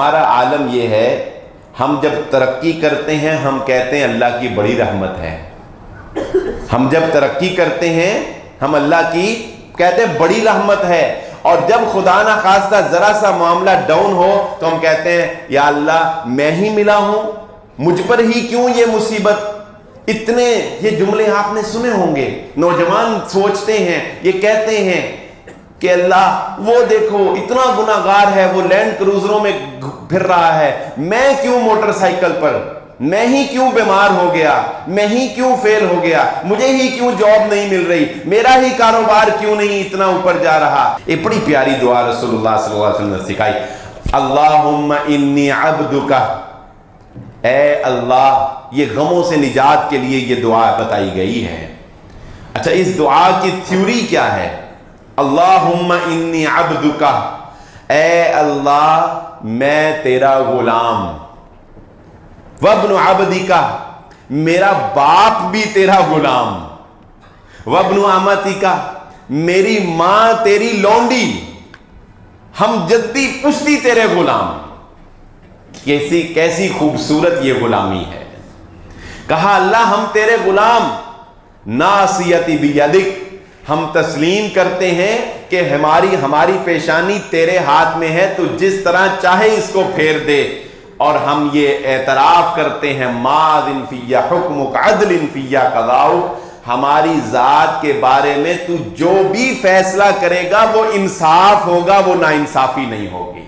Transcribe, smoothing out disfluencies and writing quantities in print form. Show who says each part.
Speaker 1: हमारा आलम यह है, हम जब तरक्की करते हैं हम कहते हैं अल्लाह की बड़ी रहमत है। हम जब तरक्की करते हैं हम अल्लाह की कहते हैं बड़ी रहमत है, और जब खुदा ना खास्ता जरा सा मामला डाउन हो तो हम कहते हैं या अल्लाह मैं ही मिला हूं, मुझ पर ही क्यों ये मुसीबत। इतने ये जुमले आपने सुने होंगे, नौजवान सोचते हैं, ये कहते हैं कि अल्लाह वो देखो इतना गुनाहगार है, वो लैंड क्रूजरों में फिर रहा है, मैं क्यों मोटरसाइकिल पर, मैं ही क्यों बीमार हो गया, मैं ही क्यों फेल हो गया, मुझे ही क्यों जॉब नहीं मिल रही, मेरा ही कारोबार क्यों नहीं इतना ऊपर जा रहा। ये बड़ी प्यारी दुआ रसूलुल्लाह सल्लल्लाहु अलैहि वसल्लम ने सिखाई, अल्लाहुम्मा इन्नी अब्दुका, ए अल्लाह। ये गमों से निजात के लिए ये दुआ बताई गई है। अच्छा, इस दुआ की थ्योरी क्या है? अल्लाहुम्मा इन्नी अब्दुका, ए अल्लाह मैं तेरा गुलाम, वब्नु अब्दिका, मेरा बाप भी तेरा गुलाम, वब्नु अमतिका, मेरी मां तेरी लौंडी, हम जद्दी पुश्ती तेरे गुलाम। कैसी कैसी खूबसूरत ये गुलामी है। कहा अल्लाह हम तेरे गुलाम, नासियती बियदिक, हम तस्लीम करते हैं कि हमारी पेशानी तेरे हाथ में है, तो जिस तरह चाहे इसको फेर दे। और हम ये एतराफ करते हैं मादिन फिया हुक्मुक अदलिन फिया कज़ाउ, हमारी जात के बारे में तू जो भी फैसला करेगा वो इंसाफ होगा, वो नाइंसाफी नहीं होगी।